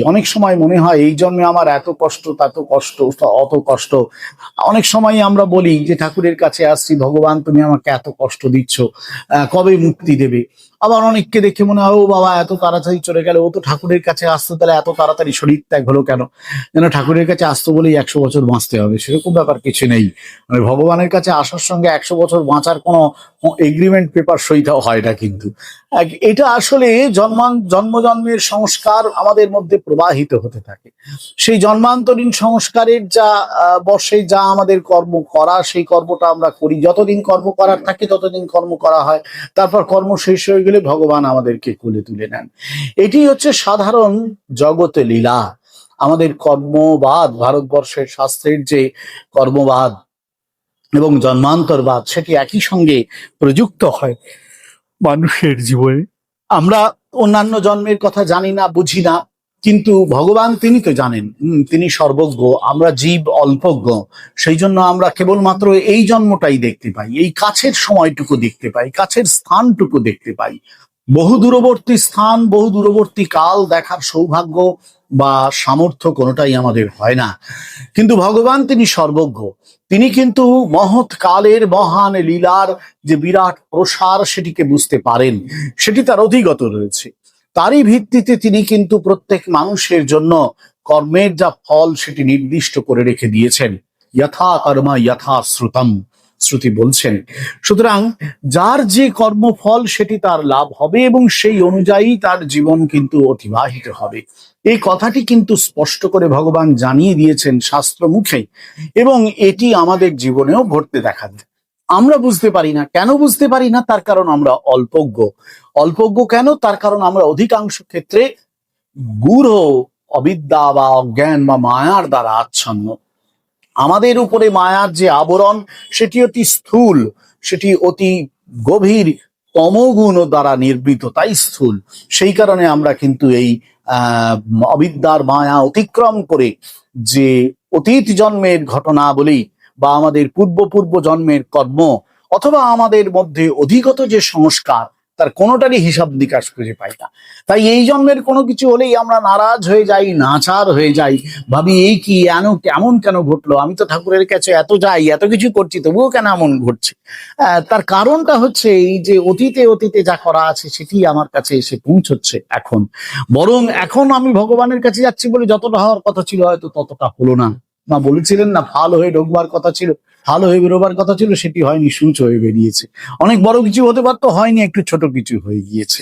অনেক সময় মনে হয় এই জন্মে আমার এত কষ্ট, তত কষ্ট, অত কষ্ট। অনেক সময় আমরা বলি যে ঠাকুরের কাছে আসছি, ভগবান তুমি আমাকে এত কষ্ট দিচ্ছ, কবে মুক্তি দেবে? আবার অনেককে দেখে মনে হয় ও বাবা এত তাড়াতাড়ি চলে গেল, ও তো ঠাকুরের কাছে আসতো, তাহলে এত তাড়াতাড়ি শরীর ত্যাগ হলো কেন? যেন ঠাকুরের কাছে আসতো বলেই 100 বছর বাঁচতে হবে, সেরকম ব্যাপার কিছু নেই। মানে ভগবানের কাছে আসার সঙ্গে 100 বছর বাঁচার কোনো এগ্রিমেন্ট পেপার সইটাও হয় না কিন্তু। এটা আসলে জন্মজন্মের সংস্কার আমাদের মধ্যে প্রবাহিত হতে থাকে। সেই জন্মান্তরীণ সংস্কারের যা বর্ষে যা আমাদের কর্ম করা, সেই কর্মটা আমরা করি। যতদিন কর্ম করার থাকে ততদিন কর্ম করা হয়, তারপর কর্ম শেষ হয়ে গেলে ভগবান আমাদেরকে কোলে তুলে নেন। এটি হচ্ছে সাধারণ জগতে লীলা। আমাদের কর্মবাদ, ভারতবর্ষের শাস্ত্রের যে কর্মবাদ এবং জন্মান্তরবাদ, সেটি একই সঙ্গে প্রযুক্ত হয় মানুষের জীবনে। আমরা অন্যান্য জন্মের কথা জানি না, বুঝি না, কিন্তু ভগবান তিনি তো জানেন। তিনি সর্বজ্ঞ, আমরা জীব অল্পজ্ঞ। সেই জন্য আমরা কেবলমাত্র এই জন্মটাই দেখতে পাই, এই কাছের সময়টুকু দেখতে পাই, কাছের স্থানটুকু দেখতে পাই। বহু দূরবর্তী স্থান, বহু দূরবর্তী কাল দেখার সৌভাগ্য বা সামর্থ্য কোনোটাই আমাদের হয় না। কিন্তু ভগবান তিনি সর্বজ্ঞ। তিনি কিন্তু মহৎ কালের মহান লীলার যে বিরাট প্রসার, সেটিকে বুঝতে পারেন, সেটি তার অধিগত রয়েছে। তারই ভিত্তিতে তিনি কিন্তু প্রত্যেক মানুষের জন্য কর্মের যা ফল সেটি নির্দিষ্ট করে রেখে দিয়েছেন। যথা কর্ম যথা শ্রুতম, শ্রুতি বলছেন। সুতরাং যার যে কর্মফল সেটি তার লাভ হবে এবং সেই অনুযায়ী তার জীবন কিন্তু অতিবাহিত হবে। এই কথাটি কিন্তু স্পষ্ট করে ভগবান জানিয়ে দিয়েছেন শাস্ত্র মুখে, এবং এটি আমাদের জীবনেও ঘটতে দেখা যায়। আমরা বুঝতে পারি না। কেন বুঝতে পারি না? তার কারণ আমরা অল্পজ্ঞ। অল্পজ্ঞ কেন? তার কারণ আমরা অধিকাংশ ক্ষেত্রে গূঢ় অবিদ্যা বা অজ্ঞান বা মায়ার দ্বারা আচ্ছন্ন। আমাদের উপরে মায়ার যে আবরণ, সেটি অতি স্থূল, সেটি অতি গভীর তমগুণ দ্বারা নির্মিত, তাই স্থূল। সেই কারণে আমরা কিন্তু এই অবিদ্যার মায়া অতিক্রম করে যে অতীত জন্মের ঘটনাবলী বা আমাদের পূর্ব জন্মের কর্ম অথবা আমাদের মধ্যে অধিগত যে সংস্কার, তার কোনোটারই হিসাব নিকাশ খুঁজে পাই না। তাই এই জন্মের কোনো কিছু হলেই আমরা নারাজ হয়ে যাই, নাচার হয়ে যাই, ভাবি এই কি এমন কেন ঘটলো, আমি তো ঠাকুরের কাছে এত যাই, এত কিছু করছি, তবুও কেন এমন ঘটছে? তার কারণটা হচ্ছে এই যে অতীতে যা করা আছে সেটি আমার কাছে এসে পৌঁছচ্ছে এখন। বরং এখন আমি ভগবানের কাছে যাচ্ছি বলে যতটা হওয়ার কথা ছিল হয়তো ততটা হলো না। না, বলেছিলেন না ফাল হয়ে ঢোকবার কথা ছিল, ভালো হয়ে বেরোবার কথা ছিল, সেটি হয়নি, সূচ হয়ে বেরিয়েছে। অনেক বড় কিছু হতে পারতো, হয়নি, একটু ছোট কিছু হয়ে গিয়েছে।